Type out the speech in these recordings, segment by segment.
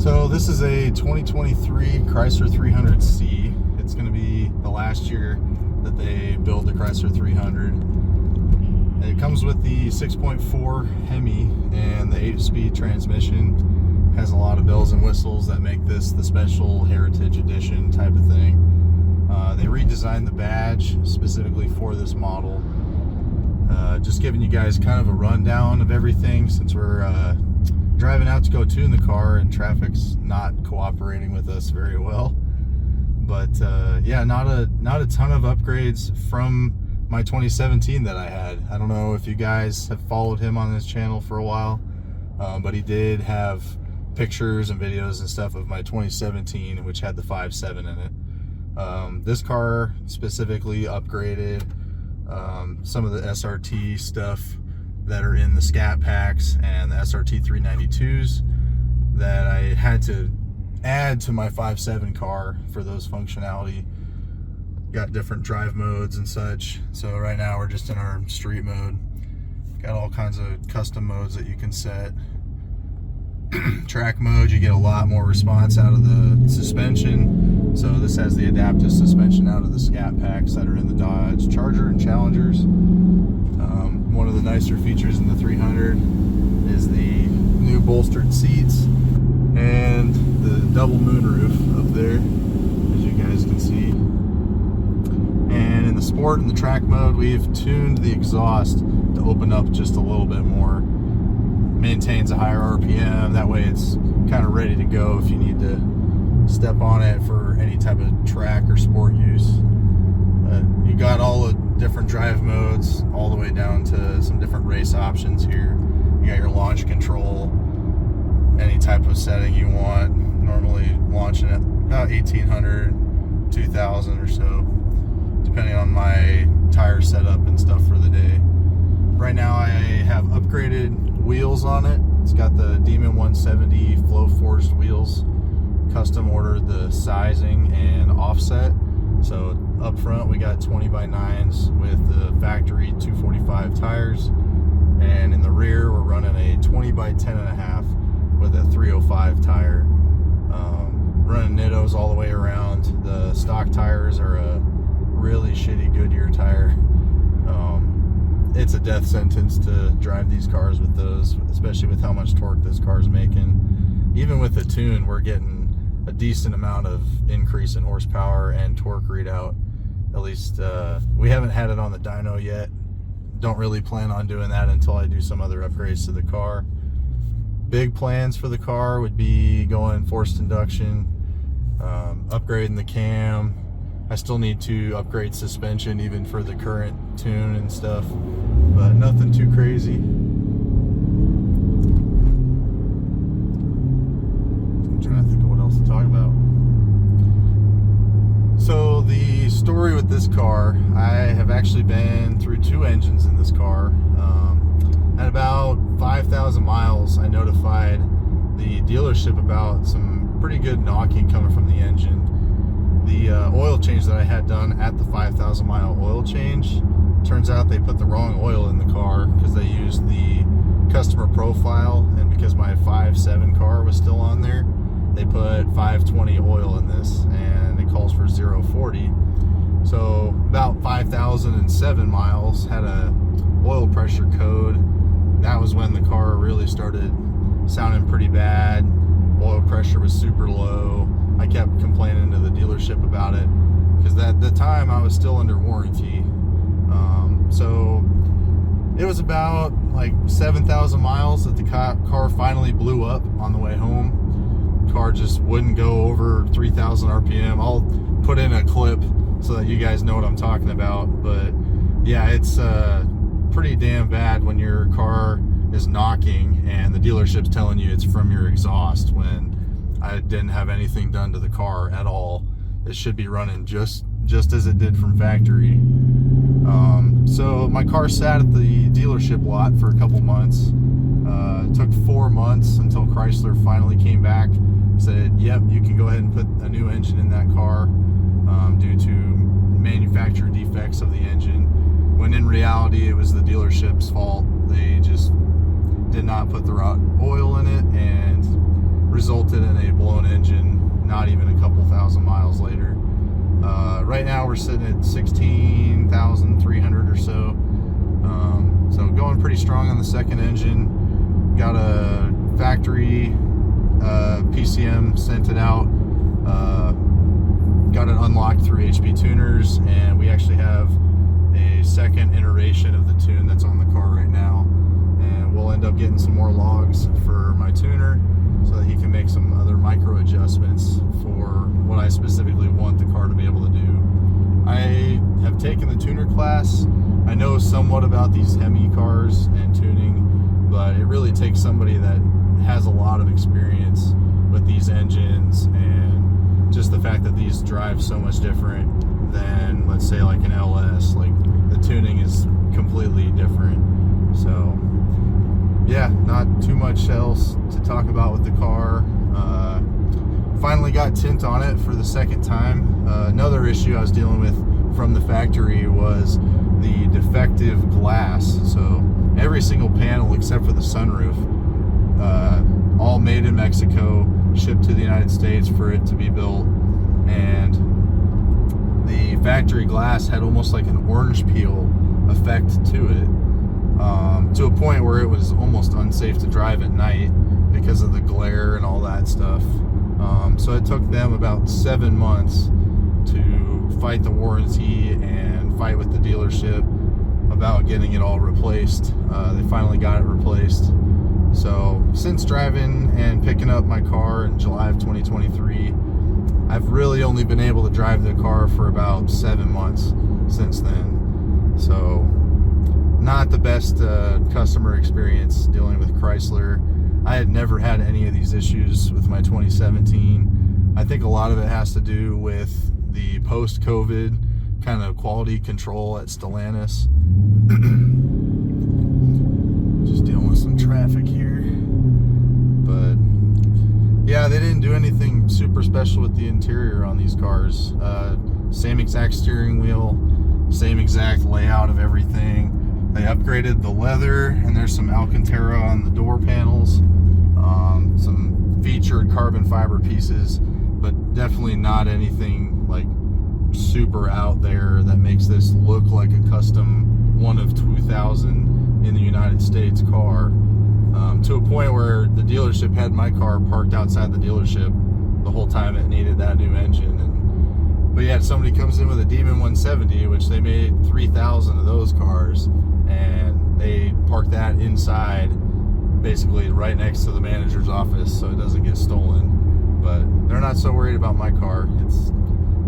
So this is a 2023 Chrysler 300C. It's going to be the last year that they build the Chrysler 300. It comes with the 6.4 Hemi and the 8-speed transmission. Has a lot of bells and whistles that make this the special Heritage Edition type of thing. They redesigned the badge specifically for this model. Just giving you guys kind of a rundown of everything since we're driving out to go tune the car and traffic's not cooperating with us very well. But yeah, not a ton of upgrades from my 2017 that I had. I don't know if you guys have followed him on this channel for a while, but he did have pictures and videos and stuff of my 2017, which had the 5.7 in it. This car specifically upgraded some of the SRT stuff that are in the Scat Packs and the SRT 392s that I had to add to my 5.7 car for those functionality. Got different drive modes and such. So right now we're just in our street mode. Got all kinds of custom modes that you can set. Track mode, you get a lot more response out of the suspension. So this has the adaptive suspension out of the Scat Packs that are in the Dodge Charger and Challengers. One of the nicer features in the 300 is the new bolstered seats and the double moonroof up there, as you guys can see. And in the sport and the track mode, we've tuned the exhaust to open up just a little bit more. Maintains a higher RPM, that way it's kind of ready to go if you need to step on it for any type of track or sport use. But you got all the different drive modes all the way down to some different race options here. You got your launch control, any type of setting you want. Normally launching at about 1800, 2000 or so, depending on my tire setup and stuff for the day. Right now I have upgraded wheels on it. It's got the Demon 170 flow forged wheels, custom ordered the sizing and offset. So up front we got 20x9s with the factory 245 tires, and in the rear we're running a 20x10.5 with a 305 tire. Running Nittos all the way around. The stock tires are a really shitty Goodyear tire. It's a death sentence to drive these cars with those, especially with how much torque this car's making. Even with the tune, we're getting a decent amount of increase in horsepower and torque readout. At least we haven't had it on the dyno yet. Don't really plan on doing that until I do some other upgrades to the car. Big plans for the car would be going forced induction, upgrading the cam. I still need to upgrade suspension even for the current tune and stuff, but nothing too crazy. I'm trying to think of what else to talk about. So the story with this car, I have actually been through 2 engines in this car. At about 5,000 miles, I notified the dealership about some pretty good knocking coming from the engine. The oil change that I had done at the 5,000 mile oil change, turns out they put the wrong oil in the car because they used the customer profile, and because my 5.7 car was still on there, they put 520 oil in this, and it calls for 040. So about 5,007 miles had a oil pressure code. That was when the car really started sounding pretty bad. Oil pressure was super low. I kept complaining to the dealership about it because at the time I was still under warranty. So it was about like 7,000 miles that the car finally blew up on the way home. Car just wouldn't go over 3,000 RPM. I'll put in a clip so that you guys know what I'm talking about. But yeah, it's pretty damn bad when your car is knocking and the dealership's telling you it's from your exhaust when I didn't have anything done to the car at all. It should be running just as it did from factory. So my car sat at the dealership lot for a couple months. It took 4 months until Chrysler finally came back, said, yep, you can go ahead and put a new engine in that car due to manufacturer defects of the engine, when in reality it was the dealership's fault. They just did not put the right oil in it, and resulted in a blown engine not even a couple thousand miles later. Right now we're sitting at 16,300 or so. So going pretty strong on the second engine. Got a factory PCM sent it out. Got it unlocked through HP tuners, and we actually have a second iteration of the tune that's on the car right now, and we'll end up getting some more logs for my tuner so that he can make some other micro adjustments for what I specifically want the car to be able to do. I have taken the tuner class. I know somewhat about these Hemi cars and tuning, but it really takes somebody that has a lot of experience with these engines, and just the fact that these drive so much different than, let's say, like an LS. Like, the tuning is completely different. So yeah, not too much else to talk about with the car. Finally got tint on it for the second time. Another issue I was dealing with from the factory was the defective glass. So every single panel except for the sunroof, all made in Mexico, shipped to the United States for it to be built, and the factory glass had almost like an orange peel effect to it, to a point where it was almost unsafe to drive at night because of the glare and all that stuff. So it took them about 7 months to fight the warranty and fight with the dealership about getting it all replaced. They finally got it replaced. So since driving and picking up my car in July of 2023, I've really only been able to drive the car for about 7 months since then. So not the best customer experience dealing with Chrysler. I had never had any of these issues with my 2017. I think a lot of it has to do with the post-COVID kind of quality control at Stellantis. Just dealing with some traffic here. But yeah, they didn't do anything super special with the interior on these cars. Same exact steering wheel, same exact layout of everything. They upgraded the leather, and there's some Alcantara on the door panels, some featured carbon fiber pieces, but definitely not anything like super out there that makes this look like a custom one of 2,000 in the United States car, to a point where the dealership had my car parked outside the dealership the whole time it needed that new engine. But yet somebody comes in with a Demon 170, which they made 3,000 of those cars, and they park that inside, basically right next to the manager's office, so it doesn't get stolen. But they're not so worried about my car. It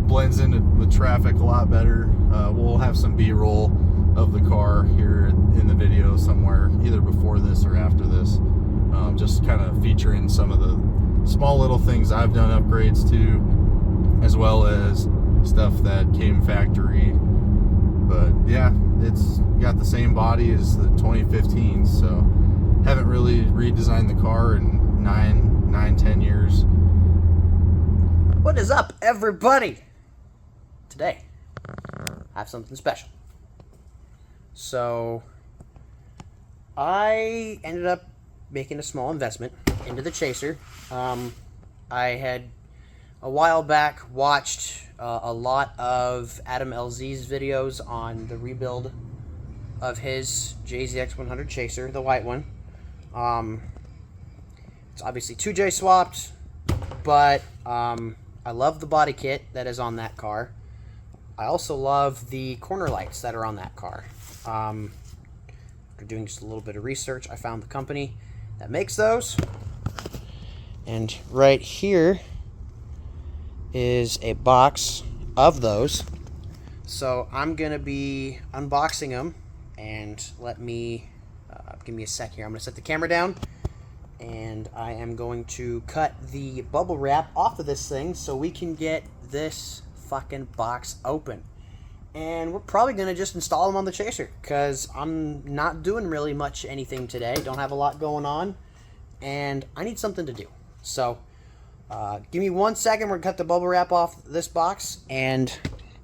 blends into the traffic a lot better. We'll have some B-roll of the car here in the video somewhere, either before this or after this, just kind of featuring some of the small little things I've done upgrades to, as well as stuff that came factory. But yeah, it's got the same body as the 2015, so haven't really redesigned the car in 10 years. What is up, everybody? Today, I have something special. So, I ended up making a small investment into the Chaser. I had, a while back, watched a lot of Adam LZ's videos on the rebuild of his JZX100 Chaser, the white one. It's obviously 2J swapped, but I love the body kit that is on that car. I also love the corner lights that are on that car. After doing just a little bit of research, I found the company that makes those. And right here is a box of those. So I'm going to be unboxing them, and let me, give me a sec here. I'm going to set the camera down, and I am going to cut the bubble wrap off of this thing so we can get this fucking box open. And we're probably going to just install them on the Chaser, because I'm not doing really much anything today. Don't have a lot going on, and I need something to do. So, give me 1 second. We're going to cut the bubble wrap off this box, and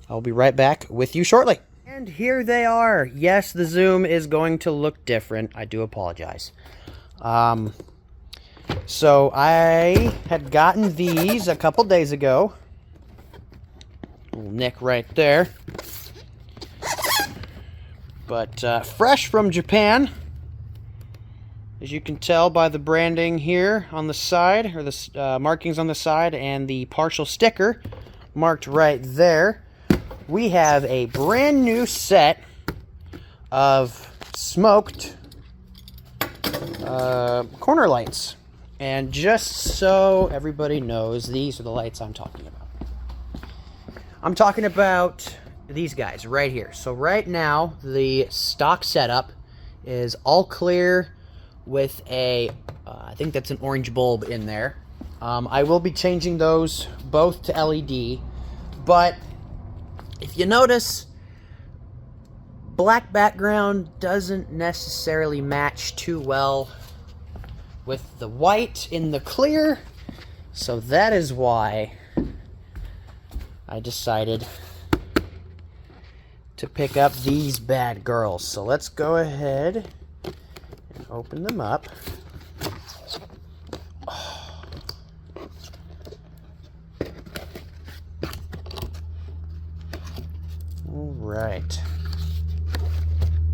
I'll be right back with you shortly. And here they are. Yes, the zoom is going to look different. I do apologize. So I had gotten these a couple days ago. Little nick right there. But fresh from Japan. As you can tell by the branding here on the side, or the markings on the side, and the partial sticker marked right there, we have a brand new set of smoked corner lights. And just so everybody knows, these are the lights I'm talking about. I'm talking about these guys right here. So right now, the stock setup is all clear with a, I think that's an orange bulb in there. I will be changing those both to LED, but if you notice, black background doesn't necessarily match too well with the white in the clear, so that is why I decided to pick up these bad girls. So let's go ahead and open them up. Oh. All right.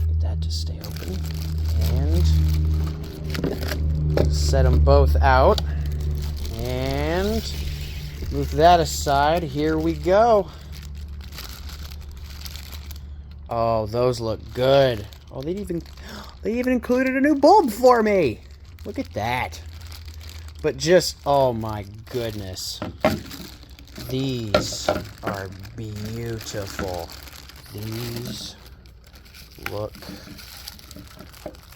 Get that to stay open. And set them both out. And move that aside. Here we go. Oh, those look good. Oh, they even included a new bulb for me. Look at that. But just, oh my goodness. These are beautiful. These look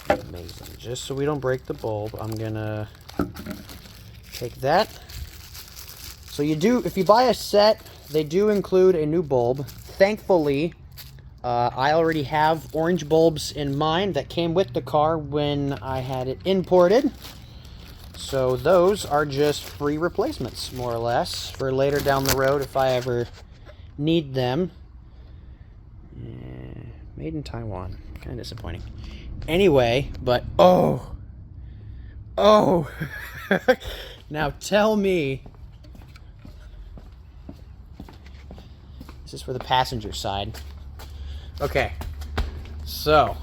amazing. Just so we don't break the bulb, I'm gonna take that. So you do, if you buy a set, they do include a new bulb. Thankfully, I already have orange bulbs in mind that came with the car when I had it imported. So those are just free replacements, more or less, for later down the road if I ever need them. Made in Taiwan. Kind of disappointing. Anyway, but oh. Now tell me. This is for the passenger side. Okay, so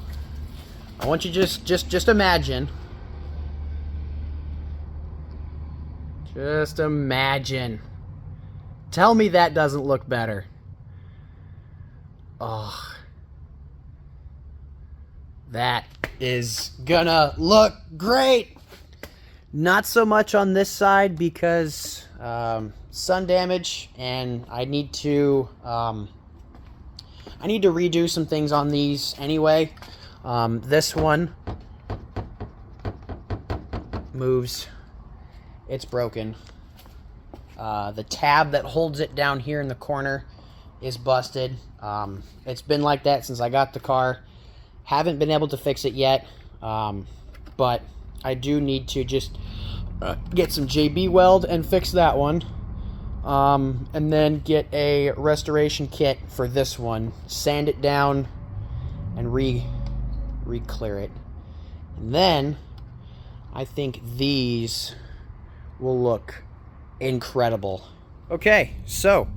I want you just imagine. Just imagine. Tell me that doesn't look better. Oh, that is gonna look great. Not so much on this side because sun damage, and I need to redo some things on these anyway. This one moves. It's broken. The tab that holds it down here in the corner is busted. It's been like that since I got the car. Haven't been able to fix it yet, but I do need to just get some JB weld and fix that one. And then get a restoration kit for this one, sand it down, and re-clear it. And then I think these will look incredible. Okay, so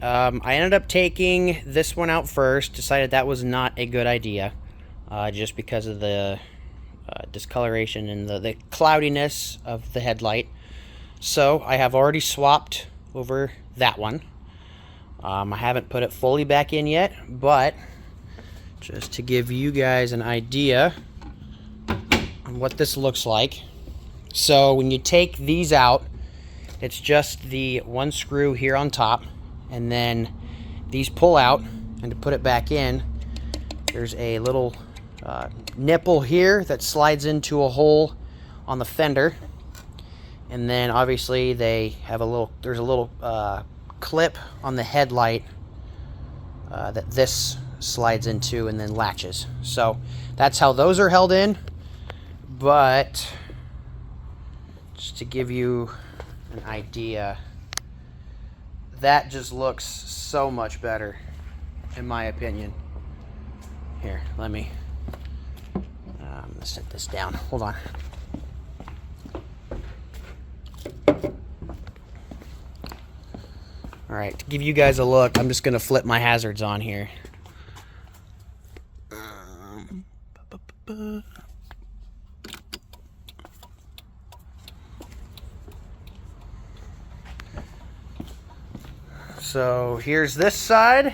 I ended up taking this one out first. Decided that was not a good idea, just because of the discoloration and the cloudiness of the headlight. So I have already swapped over that one. I haven't put it fully back in yet, but just to give you guys an idea on what this looks like. So when you take these out, it's just the one screw here on top, and then these pull out, and to put it back in, there's a little nipple here that slides into a hole on the fender. And then obviously they have there's a little clip on the headlight that this slides into and then latches. So that's how those are held in. But just to give you an idea, that just looks so much better, in my opinion. Here, let me set this down. Hold on. All right, to give you guys a look, I'm just gonna flip my hazards on here. So here's this side,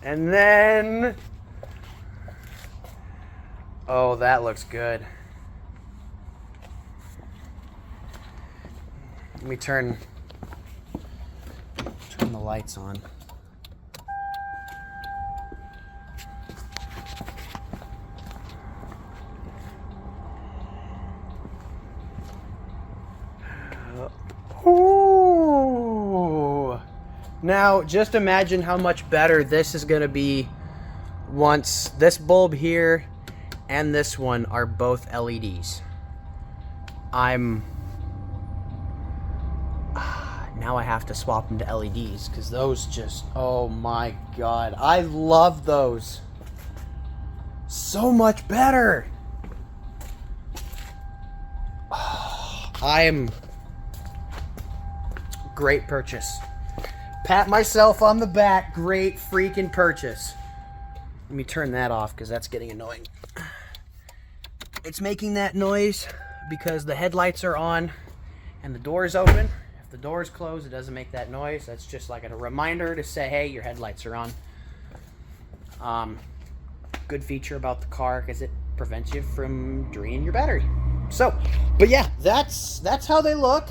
and then, oh, that looks good. Let me turn the lights on. Ooh. Now, just imagine how much better this is going to be once this bulb here and this one are both LEDs. Now I have to swap them to LEDs because those just, oh my god, I love those so much better. Great purchase. Pat myself on the back. Great freaking purchase. Let me turn that off because that's getting annoying. It's making that noise because the headlights are on and the door is open. If the door is closed, it doesn't make that noise. That's just like a reminder to say, hey, your headlights are on. Good feature about the car because it prevents you from draining your battery. So, but yeah, that's how they look.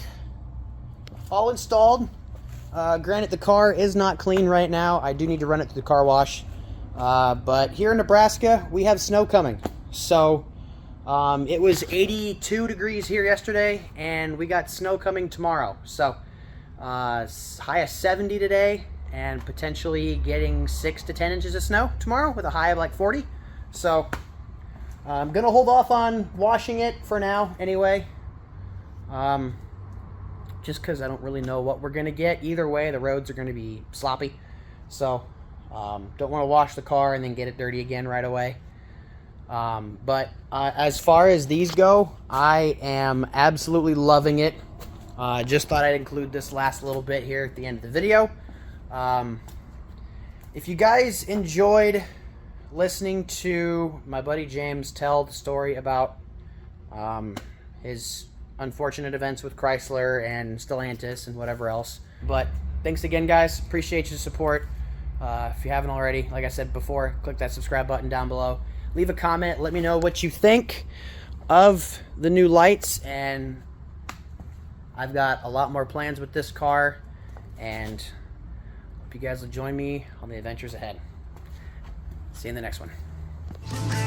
All installed. Granted, the car is not clean right now. I do need to run it through the car wash. But here in Nebraska, we have snow coming. So, it was 82 degrees here yesterday, and we got snow coming tomorrow. So, high of 70 today, and potentially getting 6 to 10 inches of snow tomorrow with a high of like 40. So, I'm going to hold off on washing it for now anyway. Just because I don't really know what we're going to get. Either way, the roads are going to be sloppy. So, don't want to wash the car and then get it dirty again right away. But as far as these go, I am absolutely loving it. Just thought I'd include this last little bit here at the end of the video. If you guys enjoyed listening to my buddy James tell the story about his unfortunate events with Chrysler and Stellantis and whatever else. But thanks again, guys. Appreciate your support. If you haven't already, like I said before, click that subscribe button down below. Leave a comment. Let me know what you think of the new lights. And I've got a lot more plans with this car. And hope you guys will join me on the adventures ahead. See you in the next one.